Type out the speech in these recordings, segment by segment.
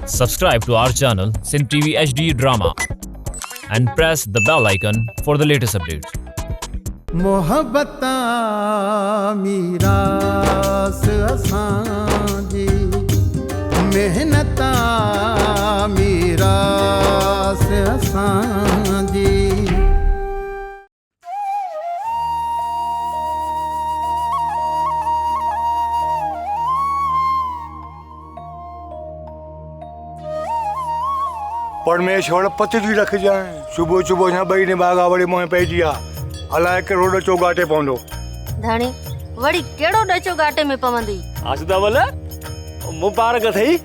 Subscribe to our channel Sin TV HD Drama and press the bell icon for the latest updates. मोहब्बता मीरास असांजी मेहनता मीरास असांजी। परमेश्वर पति रख जाए सुबह सुबह यहाँ बई ने बागा वड़ी मोह पइजी आ अलाए कहिड़ो ॾचो घाटे पवंदो। धाणी वड़ी केड़ो ॾचो घाटे में पवंदी? आसुदावल मुबारक अथई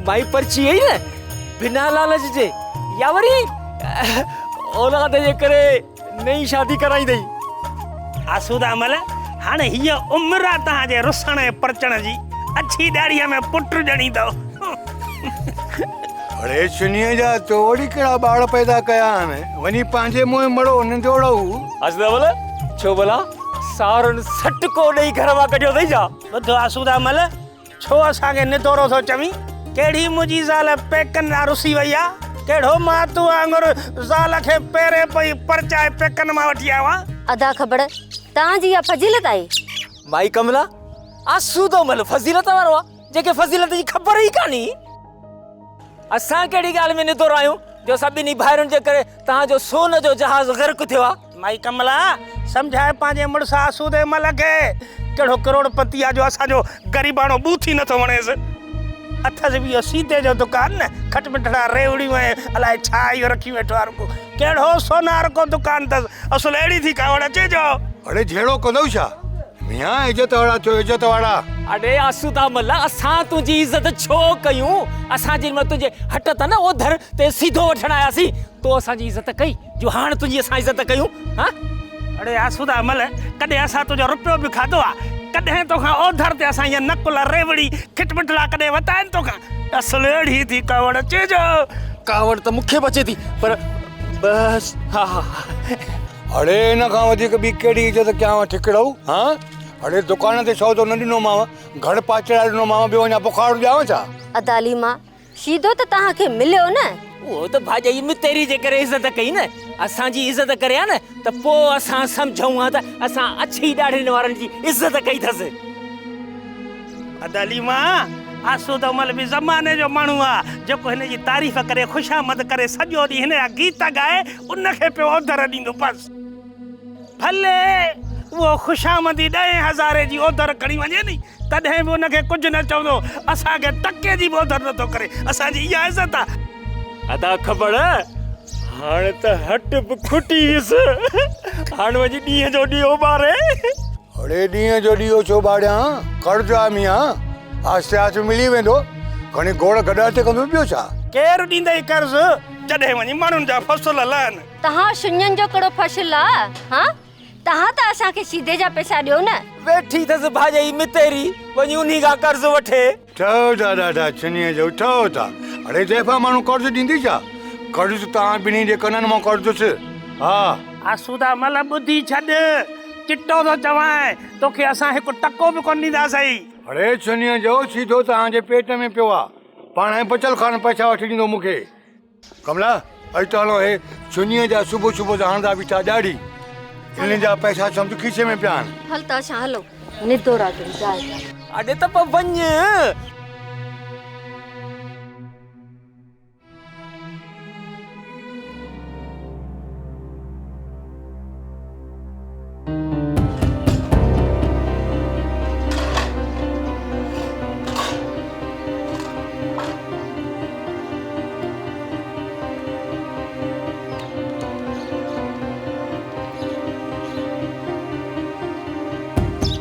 माई पर्ची आई न बिना लालच जे या वरी औलाद जे करे नई शादी कराई दई। आसुदामल हाणे हीअ उम्र आहे तव्हांजे रुसण ऐं परचण जी। अच्छी ॾाड़ीअ में पुट ॼणी अथव। अड़े सुनीअ जा तो वरी कहिड़ा ॿार पैदा कया आहिनि वञी पंहिंजे मुंहुं मड़ो नंढोड़ो। आसुदावल छो भला सारन सटको ॾेई घर मां कढियो अथई छा? ॿुधो आसुदामल छो असांखे निदोरो थो चवीं? कहिड़ी मुंहिंजी ज़ाल पेकनि लाइ रुसी वई आहे? कहिड़ो मां तूं वांगुरु ज़ाल खे पेरे पई परचाए पेकनि मां वठी आयो आहे? अदा ख़बर तव्हांजी इहा फज़ीलत आहे? माई कमला आसुदावल फज़ीलत वारो आहे जेके फज़ीलत जी ख़बर ई कान्हे। असां कहिड़ी ॻाल्हि में निदोर आहियूं जो सभिनी भाइरुनि जे करे तव्हांजो सोन जो जहाज़ ग़र्क़ थियो आहे? माई कमला सम्झाए पंहिंजे मुड़ुस आसूदेमल खे कहिड़ो करोड़पति आहे जो असांजो ग़रीबाणो बूथी नथो वणेसि। अथसि बि इहो सीधे जो दुकान न खटमिठड़ा रेवड़ियूं ऐं अलाए छा इहो रखी वेठो आहे रुॻो। कहिड़ो सोनार को दुकान अथसि असुल अहिड़ी थी कावड़ अचे जो। अड़े जहिड़ो कंदो छा मियां इज़त वारा थियो इज़त वारा। अरे आसुदामल असां तुंहिंजी इज़त छो कयूं? असां जिन में तुंहिंजे हट त न ओधर ते सीधो वठण आयासीं तो असांजी इज़त कई जो हाणे तुंहिंजी असां इज़त कयूं? हाँ अड़े आसूदामल कॾहिं असां तुंहिंजो रुपयो बि खाधो आहे? कॾहिं तोखां ओधर ते असां हीअ नकुल रेवड़ी खिटमिटला कॾहिं वता आहिनि तोखां? असुल अहिड़ी थी कावड़ अचे जो। कावड़ त मूंखे बि अचे थी पर बस हा हा। अड़े इन खां वधीक ॿी कहिड़ी इज़त कयांव ठिकड़ो? हाँ अड़े दुकान ते सौदो न ॾिनोमांव घर पाचड़ा ॾिनोमांव ॿियो अञा बुखार ॾियांव छा? अदाली मां सीधो त तव्हांखे मिलियो न। वो तो भाॼई में तेरी जे करे इज़त कई न असांजी इज़त करे आ न त पोइ असां सम्झूं हा त असां अछी ॾाढ़ियुनि वारनि जी इज़त कई अथसि। अदाली मां आसूदामल बि ज़माने जो माण्हू आहे जेको हिन जी तारीफ़ करे ख़ुशामद करे सॼो ॾींहुं हिन जा गीत ॻाए उनखे पियो ओधर ॾींदो बसि। भले उहो ख़ुशामदी 10,000 जी ओधर खणी वञे नी तॾहिं बि उनखे कुझु न चवंदो। असांखे टके जी बि ओधर नथो करे। असांजी इहा इज़त आहे। अदा ख़बर हाणे त हट बि खुटी वियुसि हाणे वञी ॾींहं जो ॾींहुं ॿारे। अड़े ॾींहं जो ॾींहुं छो ॿारियां कर्ज़ु आहे मियां आस्ते आस्ते मिली वेंदो। खणी गोड़ गॾा ते कंदो पियो छा? केरु ॾींदई कर्ज़ु जॾहिं वञी माण्हुनि जा फ़सुल लहनि। तव्हां शुन्यनि जो कहिड़ो फसल आहे? हाँ तव्हां त असांखे सीधे जा पैसा ॾियो न। वेठी अथसि भाॼई में तेरी वञी उन्ही खां कर्ज़ु वठे। ठहो था ॾाढा चुनीअ जो ठहो था। अड़े ज़ैफ़ा माण्हू कर्ज़ु ॾींदी छा? कर्ज़ु तव्हां ॿिन्ही जे कननि मां कर्ज़ुसि। हा आसूदामल ॿुधी छॾ चिट्टो थो चवां तोखे असां हिकु टको बि कोन ॾींदासीं। अड़े चुनीअ जो सीधो तव्हांजे पेट में पियो आहे पाण ऐं बचल खान पैसा वठी ॾींदो मूंखे। कमला अॼु त हलो हे चुनीअ जा सुबुह सुबुह जा हणंदा बीठा ॾाढी इन जा पैसा सम्झ खीसे में पिया आहिनि। हल त असां हलो निदोरा जो अॾे त पोइ वञ।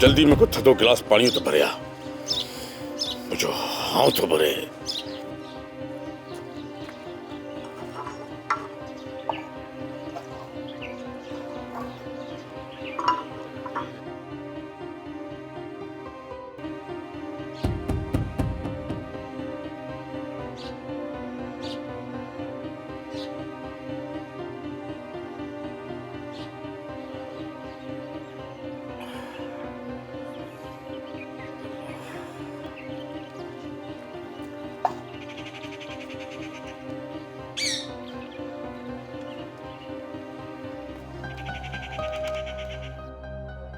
जल्दी में को थधो गिलास पानी तो भरिया मुझो हाँ तो भरे।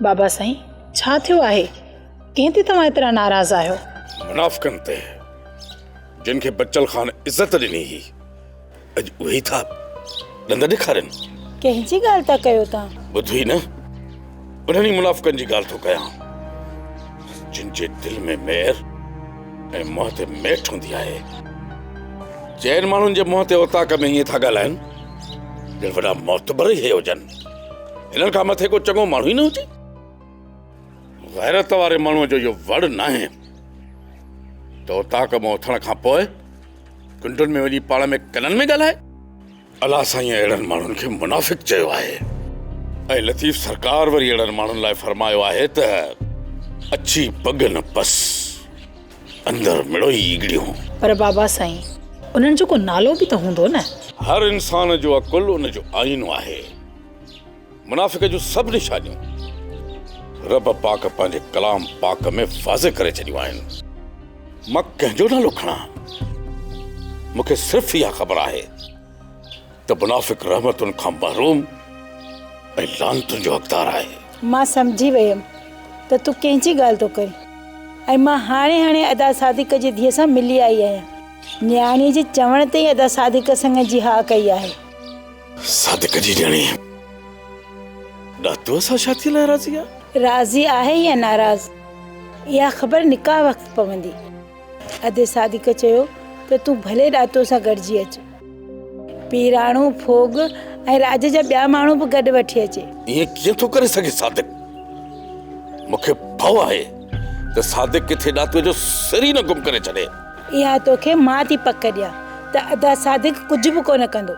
बाबा साईं छा थियो आहे? कंहिं ते तव्हां एतिरा नाराज़ आहियो? मुनाफ़िकनि ते जिनखे बच्चल ख़ान इज़त ॾिनी हुई अॼु उहे ई था ॾंद ॾेखारनि। कंहिंजी ॻाल्हि था कयो तव्हां? ॿुधी न, उन्हनि मुनाफ़िकनि जी ॻाल्हि थो कयां जिन जे दिलि में मेर ऐं मुंहं ते मेठ हूंदी आहे। जैन माण्हुनि जे मुंहं ते ओताक में ईअं था ॻाल्हाइनि ॼण वॾा मोतबर ई हुजनि। हिननि खां मथे को चङो माण्हू ई न हुजे। गैरत वारे माण्हूअ जो इहो वड़ न आहे त ओताक में उथण खां पोइ कुंडुनि में वञी पाण में कननि में ॻाल्हाए। अलाह साईं अहिड़नि माण्हुनि खे मुनाफ़िक चयो आहे ऐं लतीफ़ सरकार वरी अहिड़नि माण्हुनि लाइ फरमायो आहे त अछी पग न पस अंदर मिड़ो ई ईगड़ियूं। पर बाबा साईं उन्हनि जो को नालो बि त हूंदो न? हर इंसान जो अकुल उन जो आईनो आहे। मुनाफ़िक जूं सभु निशानियूं रब पाक पंहिंजे कलाम पाक में वाज़े करे छॾियूं आहिनि। मां कंहिंजो नालो खणा? मूंखे सिर्फ़ इहा ख़बर आहे त मुनाफ़िक रहमतुनि खां महरूम ऐं लानतुनि जो हक़दार आहे। मां सम्झी वयमि त तूं कंहिंजी ॻाल्हि थो करीं ऐं मां हाणे अदा सादिक जी धीअ सां मिली आई आहियां। न्याणी जे चवण ते ई अदा सादिक संग जी हा कई आहे। सादिक जी न्याणी ॾातो सां शादी लाइ राज़ी आहे? राज़ी आहे या नाराज़ इहा ख़बर निकाह वक़्तु पवंदी। अदे सादिक चयो त तूं भले ॾातो सां गॾिजी अच। पीराणो फोग ऐं राज जा ॿिया माण्हू बि गॾु वठी अचे। ईअं कीअं थो करे सघे सादिक? मूंखे भउ आहे त सादिक किथे ॾातो जो सिर ई न गुम करे छॾे। इहा तोखे मां थी पक ॾियां त अदा सादिक कुझु बि कोन कंदो।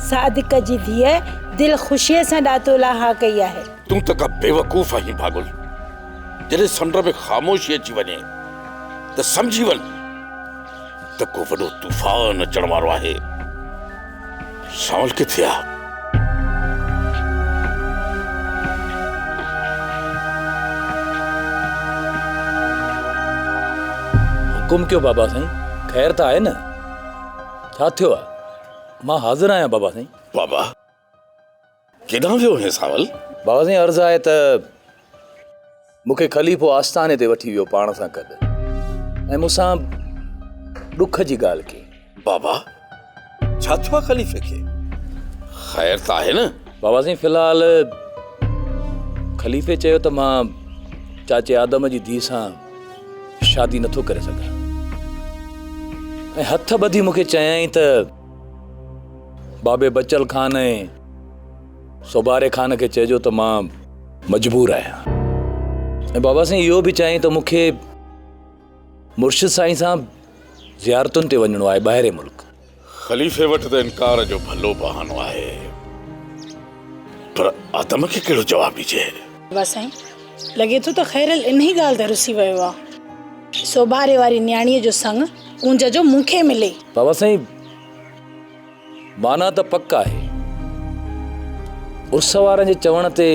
सादिक जी धीअ दिलि ख़ुशीअ सां ॾातो लाइ हा कई आहे। तूं त का बेवकूफ़ आहीं भागुल। जॾहिं समुंड में ख़ामोशी अची वञे त सम्झी वञ त को वॾो तूफ़ान अचण वारो आहे। शामिल किथे आहे? हुकुम कयो बाबा साईं, ख़ैर त आहे न? छा थियो आहे? मां हाज़िर आहियां बाबा साईं। बाबा केॾां वियो आहे सावल? बाबा साईं अर्ज़ु आहे त मूंखे ख़लीफ़ो आस्थाने ते वठी वियो पाण सां गॾु ऐं मूंसां ॾुख जी ॻाल्हि कई। बाबा छा थियो आहे ख़लीफ़े खे? ख़ैर त आहे न? बाबा साईं फ़िलहाल ख़लीफ़े चयो त मां चाचे आदम जी धीउ सां शादी नथो करे सघां ऐं हथ ॿधी मूंखे चयाईं त बाबे बच्चल ख़ान ऐं सोबारे ख़ान खे चइजो त मां मजबूर आहियां। ऐं बाबा साईं इहो बि चयाईं त मूंखे मुर्शिद साईं सां ज़ियारतुनि ते वञिणो आहे ॿाहिरि मुल्क। ख़लीफ़े वटि त इनकार जो भलो बहानो आहे पर आदम खे कहिड़ो जवाब ॾिजे? बाबा साईं लॻे थो त ख़ैरल इन ई ॻाल्हि ते रुसी वियो आहे। सोबारे वारी न्याणीअ जो संग कुंज जो मूंखे मिले। बाबा साईं माना त पक आहे। उर्स वारनि जे चवण ते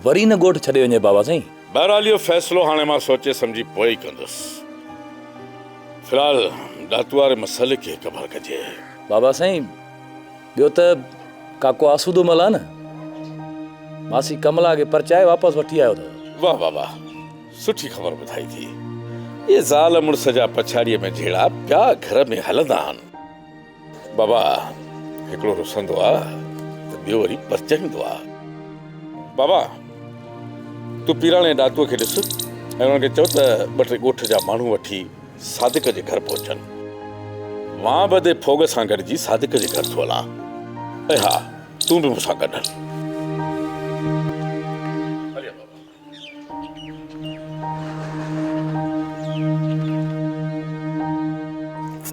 वरी न ॻोठ छॾे वञे बाबा साईं। बहरहाल इहो फ़ैसिलो हाणे मां सोचे सम्झी पोइ ई कंदुसि। फ़िलहाल ॾातू वारे मसइले खे ख़बर कजे। बाबा साईं ॿियो त काको आसूदो मला न मासी कमला खे परचाए वापसि वठी आयो अथव। वाह वाह वाह, सुठी ख़बर ॿुधाई थी। ये ज़ाल मुड़ुस जा पछाड़ीअ में जहिड़ा ॿिया घर में हलंदा आहिनि। बाबा हिकिड़ो रुसंदो आहे त ॿियो वरी परचाईंदो आहे। बाबा तूं पीराणे ॾातूअ खे ॾिस ऐं हुनखे चओ त ॿ टे ॻोठ जा माण्हू वठी सादिक जे घर पहुचनि। मां बदे फोग सां गॾिजी सादिक जे घर थो हलां। ऐं हा तूं बि मूंसां गॾु हल।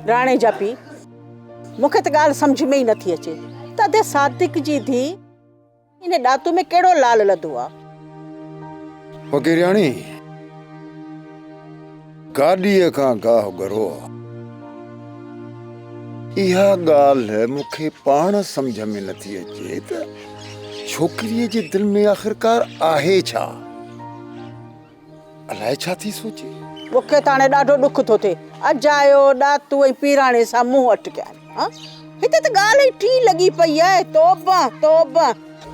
राणे जा पी मूंखे त ॻाल्हि सम्झ में ई नथी अचे त अदे सादिक जी धीउ इन ॾातू में कहिड़ो लाल लधो आहे? फ़क़ीरियाणी गाॾीअ खां गाह गरो इहा ॻाल्हि मूंखे पाण सम्झ में नथी अचे त छोकिरीअ जे दिलि में आख़िरकार आहे छा? अलाए छा थी सोचे। मूंखे त हाणे ॾाढो ॾुख थो थिए। अॼु आयो ॾातू ऐं पीराणे सां मुंहुं अटकिया। हिते त ॻाल्हि ई टी लॻी पई आहे। तौबा तौबा।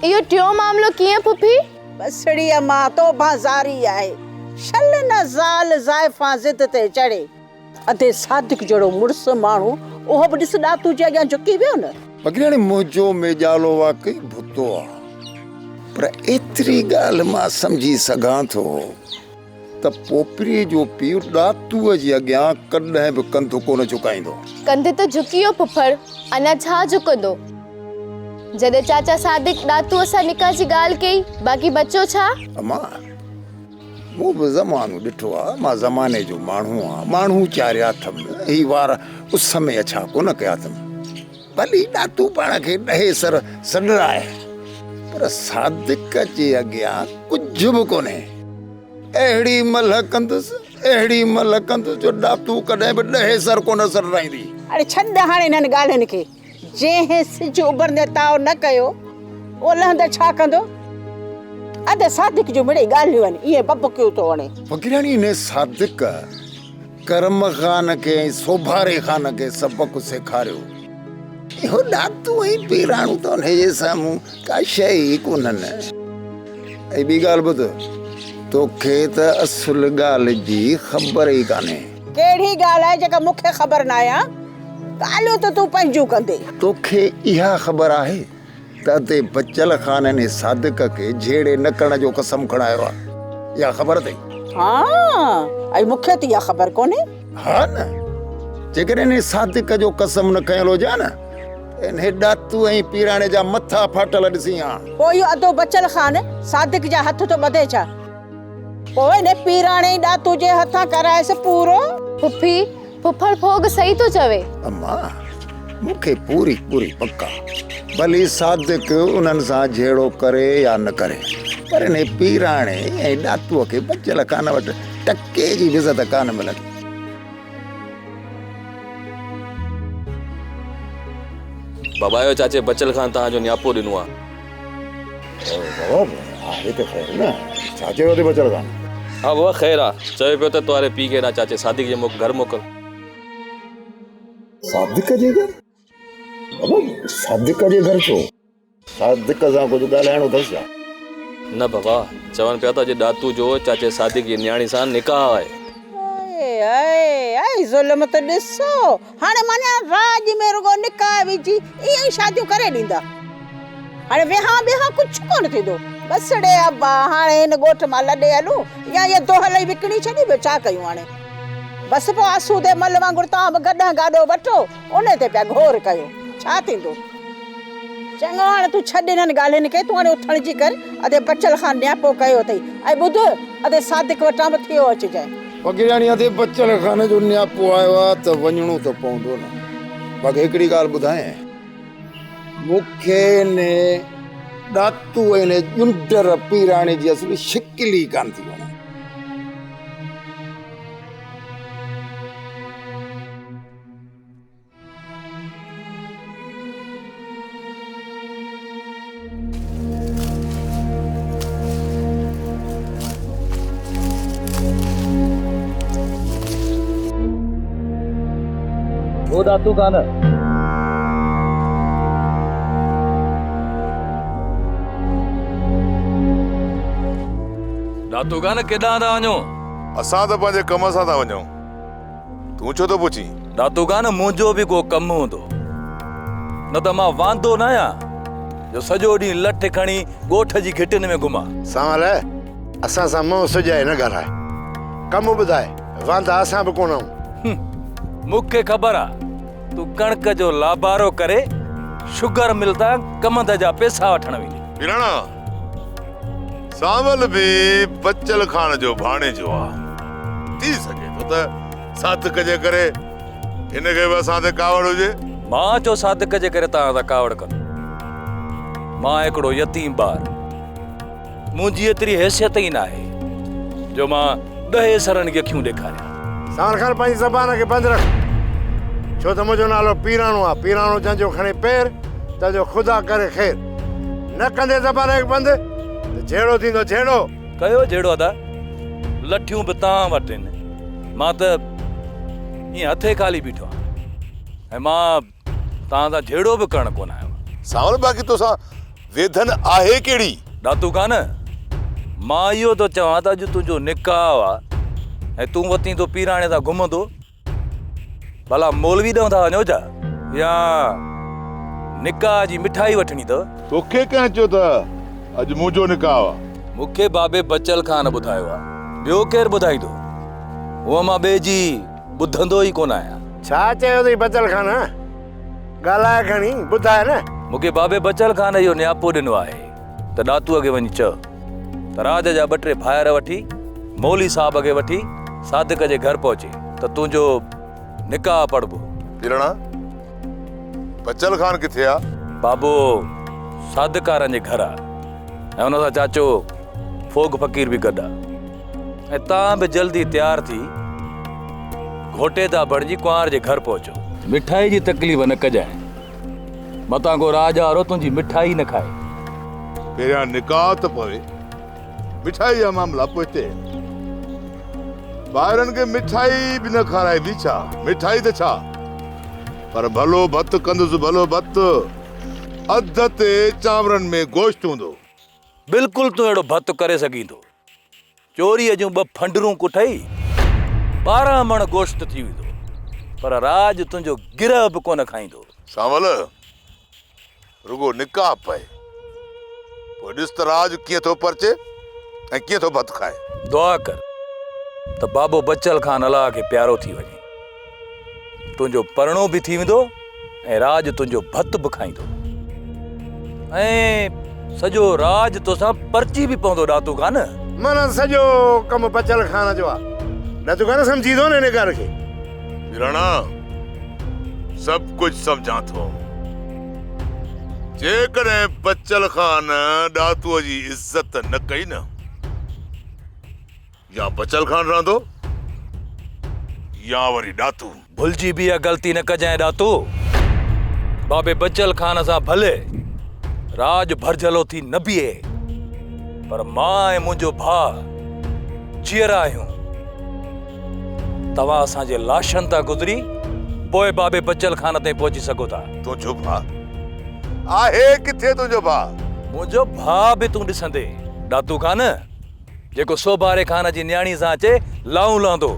इहो टियों मामलो कीअं पुफी? बसड़ी मां तो बाज़ारी आहे शल न ज़ाल ज़ाइफ़ा ज़िद ते चढ़े अधे सादिक जहिड़ो मुड़ुस माण्हू उहो बि ॾिस ॾातू जे अॻियां झुकी वियो न। पकड़ाणी मुंहिंजो मेजालो वाकई भुतो आहे, पर एतिरी ॻाल्हि मां सम्झी सघां थो त पोपरीअ जो पीउ ॾातूअ जे अॻियां कॾहिं बि कंधु कोन झुकाईंदो। कंधे त झुकियो फुफड़, अञा छा झुकंदो? जॾहिं चाचा सादिक ॾातूअ सां निकाह जी ॻाल्हि कई, बाक़ी बचो छा? अम्मा मूं बि ज़मानो ॾिठो आहे, मां ज़माने जो माण्हू आहियां। माण्हू चारिया अथमि, ही वार उस में अछा कोन कया अथमि। भली ॾातू पाण खे ॾहे सर सॾराए, पर सादिक जे अॻियां कुझु बि कोन्हे। अहिड़ी मल कंदुसि जो ॾातू कॾहिं बि ॾहे सर कोन सॾराईंदी। अरे छॾ हाणे हिननि ॻाल्हियुनि खे। जंहिं सिज उभरंदे ताव न कयो उहो लहंदे छा कंदो? अधे सादिक जो मिड़े ॻाल्हियूं आहिनि, इहे बबकियूं थो वणे। फकीराणी ने सादिक करम ख़ान खे ऐं सोभारे ख़ान खे सबक़ सेखारियो। इहो ॾातू ऐं पीराणू त हुनजे साम्हूं का शइ ई कोन्हनि। ऐं ॿी ॻाल्हि ॿुध, तोखे त असुल ॻाल्हि जी ख़बर ई कान्हे। कहिड़ी ॻाल्हि आहे जेका मूंखे ख़बर न आहे? ॻाल्हियूं त तूं पंहिंजूं कंदे। तोखे इहा ख़बर आहे त अते बचल ख़ान ने सादिक खे झेड़े न करण जो कसम खणायो आहे? इहा ख़बर अथई? हाँ, ऐं मूंखे त इहा ख़बर कोन्हे। हा न, जेकॾहिं ने सादिक जो कसम न खयल हुजे न, इन ॾातू ऐं पीराणे जा मथा फाटल ॾिसी हा। पोइ इहो अधो बचल ख़ान सादिक जा हथ तो ॿधे छा? पोइ ने पीराणे ॾातू जे हथां करायसि पूरो। पुफी, फुफड़ फोग सही तो चवे। अम्मा मूंखे पूरी पक्का, भली सादिक उन्हनि सां झेड़ो करे या न करे, पर इन पीराणे ऐं ॾातूअ खे बचल ख़ान वटि टके जी बि इज़त कान मिलंदी। बाबा जो चाचे बचल ख़ान तव्हांजो न्यापो ॾिनो आहे। आहे त ख़ैर न, छा चयो अथई बचल ख़ान? हा बाबा ख़ैर आहे, चयो पियो त तुंहिंजे पीउ खे ना चाचे सादिक जे घर मोकल। सादिक जे घर? बाबा सादिक जे घर छो? सादिक सां कुझु ॻाल्हाइणो अथसि छा? न बाबा, चवनि पिया त अॼु ॾातू जो चाचे सादिक जी न्याणी सां निकाह आहे। ऐ ज़ुल्म त ॾिसो, हाणे माना राज में रुगो निकाह विझी इहे शादियूं करे ॾींदा। हाणे विहां कुझु कोन थींदो। बस ॾे अब्बा, हाणे हिन ॻोठ मां लॾे हलूं या इहे दोहल विकिणी छॾी, ॿियो छा कयूं हाणे? बस पोइ आसूदे मल वांगुरु तव्हां बि गॾां गाॾो वठो, उन ते पिया घोर कयो, छा थींदो? चङो हाणे तूं छॾ हिननि ॻाल्हियुनि खे, तूं हाणे उथणिजी कर। अधे बचल ख़ान न्यापो कयो अथई, ऐं ॿुध अधे सादिक वटां बि थियो अचिजांइ। फकीराणी अधे बचल ख़ान जो न्यापो आयो आहे त वञणो त पवंदो न। बाक़ी हिकिड़ी ॻाल्हि ॿुधाए, मूंखे ने ॾातू ऐं ॼुंडर पीराणे जी असली शिकिल ई कान थी वणे। वो ॾातू कान ॾातू कान केॾां था वञो? असां त पंहिंजे कम सां था वञूं, तूं छो थो पुछी? ॾातू कान मुंहिंजो बि को कमु हूंदो, न त मां वांदो न आहियां जो सॼो ॾींहुं लठ खणी ॻोठ जी घिटियुनि में घुमां। सामल असां सां मुंहुं सुजाए न ॻाल्हाए, कमु ॿुधाए, वांदा असां बि कोन आहियूं। मूंखे ख़बर आहे तूं कणक जो लाबारो करे शुगर मिल तां कमंद जा पैसा वठण वेंदी। पीराणा, सावल भी बचल ख़ान जो भाणे जो आहे, थी सघे थो त सादिक जे करे हिनखे बि असां ते कावड़ हुजे। मां चो सादिक जे करे तव्हां सां कावड़ कंदो? मां हिकिड़ो यतीम ॿार, मुंहिंजी एतिरी हैसियत ई न आहे जो मां 10 सरनि खे अखियूं ॾेखारियां। सावल ख़ान पंहिंजी ज़बान खे बंदि रख, छो त मुंहिंजो नालो पीराणो आहे। पीराणो जंहिंजो खणे पेर तंहिंजो ख़ुदा करे ख़ैर। न कंदे ज़बान खे बंदि त झेड़ो थींदो। झेड़ो कयो झेड़ो अदा, लठियूं बि तव्हां वटि आहिनि, मां त ईअं हथे खाली बीठो आहियां, ऐं मां तव्हां सां झेड़ो बि करणु कोन आयो। सावल बाक़ी तोसां वेधन आहे कहिड़ी? ॾातू कान मां इहो तो चवां त अॼु तुंहिंजो निकाह आहे ऐं तूं वती तो पीराणे सां घुमंदो भला मौलवी ॾऊं था वञो छा या निकाह जी मिठाई वठणी अथव? तोखे कंहिं चयो त अॼु मुंहिंजो निकाह आहे? मूंखे बाबे बचल खान ॿुधायो आहे, ॿियो केरु ॿुधाईंदो? हूअं मां ॿिए जी ॿुधंदो ई कोन आहियां। छा चयो अथई बचल खान? ॻाल्हाए खणी ॿुधाए न। मूंखे बाबे बचल खान इहो नियापो ॾिनो आहे त ॾातूअ खे वञी चओ त राज जा 2-3 भाइर वठी मौली साहब खे वठी सादिक जे घर पहुचे त तुंहिंजो निकाह पढ़बो। पीराणा बचल खान किथे आहे? बाबो सादिकारनि जे घर आहे ऐं हुन सां चाचो फोग फ़कीर बि गॾु आहे ऐं तव्हां बि जल्दी तयारु थी घोटे था बणिजी कुंवार जे घर पहुचो। मिठाई जी तकलीफ़ न कजांइ, मतां को राज वारो तुंहिंजी मिठाई न खाए। पहिरियां निकाह त पवे, मिठाई जा मामला पोइते। ॿारनि खे मिठाई बि न खाराइबी छा? मिठाई त छा पर भलो भत कंदुसि, भलो भत अध ते चांवरनि में गोश्त हूंदो। बिल्कुलु तूं अहिड़ो भत करे सघींदो। चोरीअ जूं 2 फंडरूं कुठई 12 मण गोश्त थी वेंदो, पर राज तुंहिंजो गिरह बि कोन खाईंदो। सावल रुगो निकाह पए पोइ ॾिस त राज कीअं थो परचे ऐं कीअं थो भत खाए। दुआ कर त बाबो बचल खान अलाह खे प्यारो थी वञे, तुंहिंजो परणो बि थी वेंदो ऐं राज तुंहिंजो भत बि खाईंदो ऐं सॼो राज तोसां परची बि पवंदो। ॾातू खान माना सॼो कमु बचल खान जो आहे, न तूं कान सम्झींदो न इन ॻाल्हि खे? पीराणा सभु कुझु सम्झां थो। जेकॾहिं बचल खान ॾातूअ जी इज़त न कई न, या बचल खान रहंदो या वरी ॾातू। भुलिजी बि इहा ग़लती न कजांइ ॾातू। बाबे बचल खान सां भले राज भरजलो थी न बीहे, पर मां ऐं मुंहिंजो भाउ चीअरा आहियूं। तव्हां असांजे लाशनि तां गुज़री पोइ बाबे बचल खान ताईं पहुची सघो था। तुंहिंजो भाउ आहे किथे? तुंहिंजो भाउ? मुंहिंजो भाउ बि तूं ॾिसंदे ॾातू खान, जेको सोभारे खान जी न्याणी सां अचे लाऊं लहंदो।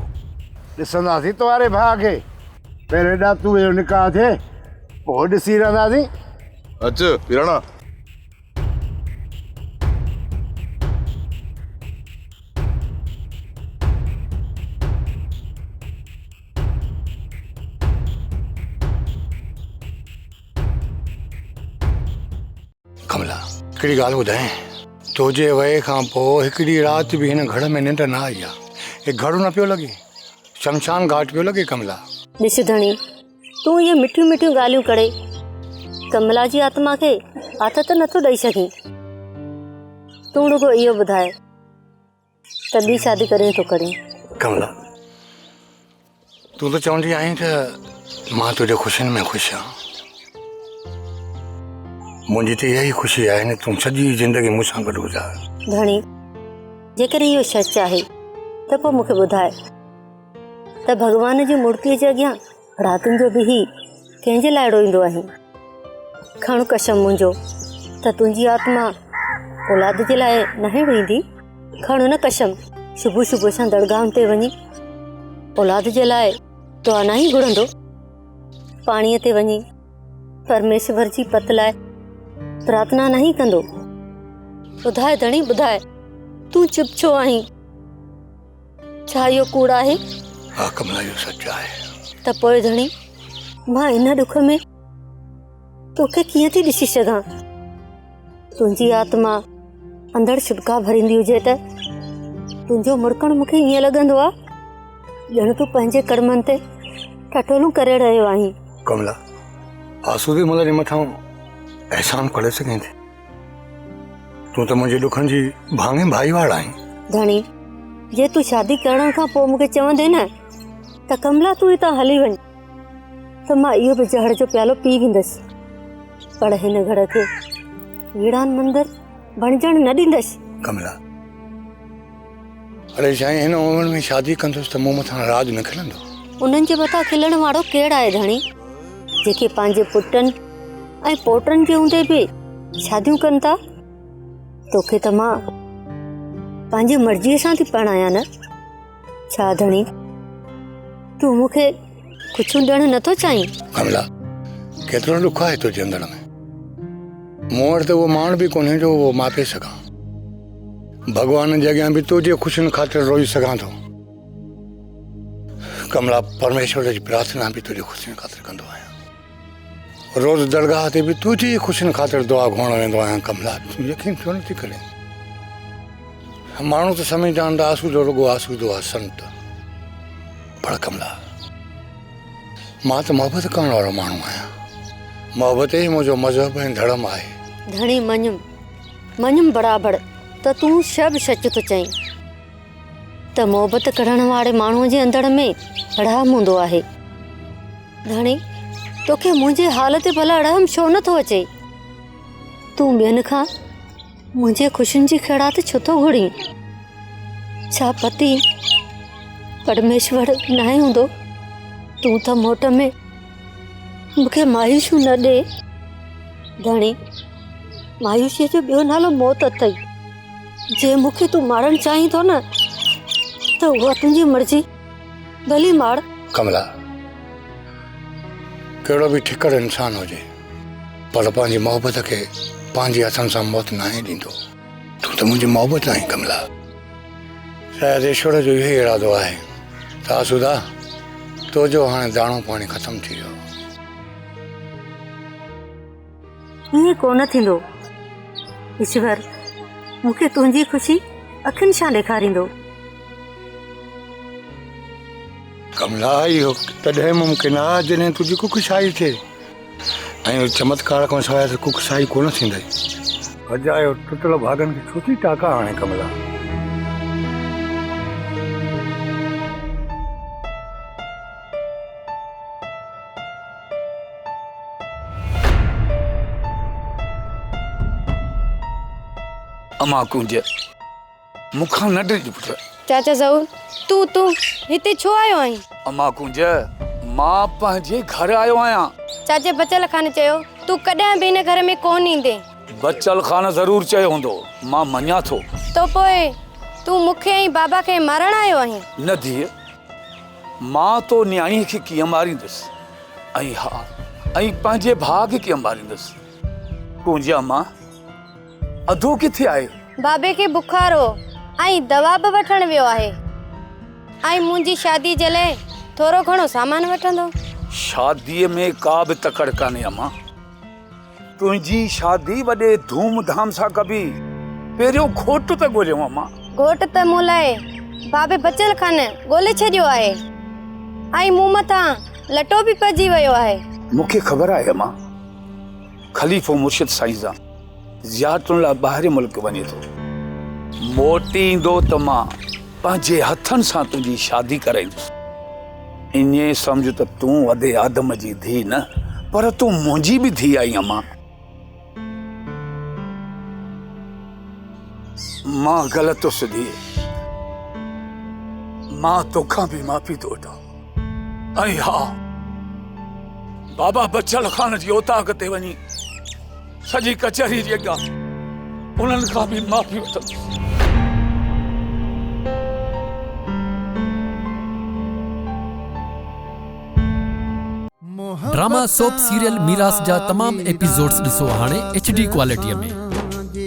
ॾिसंदासीं तुम्हारे भाउ खे, पहिरियों ॾातूअ जो निकाह थिए पोइ ॾिसी रहंदासीं। अच पीराणा। कमला हिकिड़ी ॻाल्हि ॿुधाए, तुंहिंजे वए खां पोइ हिकिड़ी राति बि हिन घर में निंड न आई आहे। हे घड़ो न पियो लॻे, शमशान घाट पियो लॻे। कमला ॾिस धणी, तूं इहे मिठियूं मिठियूं ॻाल्हियूं करे कमला जी आत्मा खे हथ त नथो ॾेई सघीं। तूं रुगो इहो ॿुधाए त ॿी शादी करें थो करें? कमला तूं त चवंदी आहीं त मां तुंहिंजे ख़ुशियुनि में ख़ुशि आहियां। मुंहिंजी त इहा ई ख़ुशी आहे न तूं सॼी ज़िंदगी मूंसां गॾु गुज़ार। धणी जेकर इहो सच आहे त पोइ मूंखे ॿुधाए त भॻवान जी मूर्तीअ जे अॻियां रातिनि जो बि कंहिंजे लाइ रोईंदो आहीं? खण कसम मुंहिंजो त तुंहिंजी आत्मा औलाद जे लाइ न रोईंदी। खण न कसम, सुबुह सुबुह सां दरगाह ते वञी औलाद जे लाइ दुआ न ई घुरंदो? पाणीअ ते वञी परमेश्वर जी पत लाइ प्रार्थना न ई कंदो? ॿुधाए धणी ॿुधाए, तूं चुप छो आहीं? छा इहो कूड़ आहे? हा कमला इहो सच आहे। त पोइ धणी मां इन दुख में तोखे कीअं थी ॾिसी सघां? तुंहिंजी आत्मा अंदरि छिड़का भरींदी हुजे त तुंहिंजो मुड़कण मूंखे ईअं लॻंदो आहे ॼण तूं पंहिंजे कर्मनि ते टटोलूं करे रहियो आहीं। कमला आसूदे मल जे मथां एहसान करे सघें थी? तूं त मुंहिंजे दुखनि जी भाङे भाईवाड़ आहीं। धणी जे तूं शादी करण खां पोइ मूंखे चवंदे न त कमला तूं हितां हली वञ त मां इहो बि जहर जो प्यालो पी वेंदसि, पर हिन घर खे वीरान मंदिर बणजण न ॾींदसि। कमला अरे साईं हिन उमिरि में शादी कंदुसि त मूं मथां राज न खिलंदो? उन्हनि जे मथां खिलण वारो केरु आहे धणी, जेके पंहिंजे पुटनि ऐं पोटनि जे हूंदे बि शादियूं कनि था? तोखे त मां पंहिंजी मर्ज़ीअ सां थी परणायां न। छा धणी तूं मूंखे कुझु ॾियणु नथो चाहीं? कमला केतिरो ॾुख आहे तुंहिंजे अंदर में। मूं वटि त उहो माण्हू बि कोन्हे जो उहो मापे सघां। भॻवान जे अॻियां बि तुंहिंजे ख़ुशियुनि ख़ातिर रोई सघां थो। कमला परमेश्वर जी प्रार्थना बि तुंहिंजी ख़ुशियुनि ख़ातिर कंदो आहियां। रोज़ दरगाह ते बि तुंहिंजी ख़ुशियुनि ख़ातिर दुआ घुरण वेंदो आहियां। कमला तूं यकीन छो नथी करे? माण्हू त सम्झंदा आहिनि त आसूदो रुॻो आसूदो आहे संत, पर कमला मां त मोहबत करण वारो माण्हू आहियां। मोहबत ई मुंहिंजो मज़हब ऐं धर्म आहे। धणी मञुम बराबरि त तूं सभु सच थो चईं त मोहबत करण वारे माण्हूअ जे अंदर में रहम हूंदो आहे। धणी तोखे मुंहिंजे हाल ते भला रहम छो नथो अचे? तूं ॿियनि खां मुंहिंजे ख़ुशियुनि जी ख़ैरात छो थो घुरीं? छा पति परमेश्वर न आहे हूंदो? तूं त मोट में मूंखे मायूसियूं न ॾे। धणी मायूसीअ जो ॿियो नालो मौत अथई। जे मूंखे तूं मारणु चाहीं थो न त उहा तुंहिंजी मर्ज़ी, भली मार। कमला कहिड़ो बि ठिकर इंसान हुजे पर पंहिंजी मोहबत खे पंहिंजे हथनि सां मौत न आहे ॾींदो। तूं त मुंहिंजी मोहबत आहीं कमला। शायदि ईश्वर जो इहो इरादो आहे त आसूदा तुंहिंजो हाणे दाणो पाणी ख़तमु थी वियो। ईअं कोन थींदो। ईश्वर मूंखे तुंहिंजी ख़ुशी अखियुनि सां ॾेखारींदो। कमला इहो तॾहिं मुमकिन आहे जॾहिं तुंहिंजी कुकशाई थिए ऐं चमत्कार खां सवाइ त कुकशाई कोन थींदई। अजायो टुटल भागनि खे छो थी टाका हाणे कमला? अमा कुंज मूंखां न डिॼ पुट। चाचा ज़हूर तूं हिते छो आयो आहीं? अमा कुंज मां पंहिंजे घर आयो आहियां। चाचे बचल खान चयो तूं कॾहिं बि हिन घर में कोन ईंदे। बचल खान ज़रूर चयो हूंदो, मां मञा थो। तो पोइ तूं मूंखे ऐं बाबा खे मारण आयो आहीं? न धीअ, मां तो न्याणीअ खे कीअं मारींदुसि ऐं हा ऐं पंहिंजे भाउ खे कीअं मारींदुसि। कुंज अमा अधो किथे आहे? बाबे खे बुखार हो ऐं दवा बि वठण वियो आहे ऐं मुंहिंजी शादी जे लाइ थोरो घणो सामान वठंदो। शादीअ में का बि तकड़ कान्हे अमा। तुंहिंजी शादी वॾे धूमधाम सां कबी। पहिरियों घोट त ॻोल्हियो अमा। घोट त मूं लाइ बाबे बचल खान ॻोल्हे छॾियो आहे ऐं मूं मथां लटो बि पइजी वियो आहे। मूंखे ख़बर आहे अमा, ख़लीफ़ो मुर्शिद साईं ज़ियारतुनि लाइ ॿाहिरि मुल्क वञे थो। मोटी ईंदो त मां पंहिंजे हथनि सां तुंहिंजी शादी कराईंदुसि। ईअं सम्झ त तूं वॾे आदम जी धीउ न पर तूं मुंहिंजी बि धीउ आई अमा। मां ग़लति हुअसि धीउ, मां तोखां बि माफ़ी थो वठां। ऐं हा बाबा बचल खान जी ओताक ते वञी सॼी कचहरी जे अॻियां उन्हनि खां बि माफ़ी वठंदुसि। ड्रामा सोप सीरियल मीरास जा तमाम एपिसोड्स ॾिसो हाणे HD क्वालिटीअ में।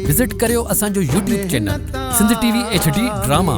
विजिट करियो असांजो YouTube channel Sindh TV HD drama.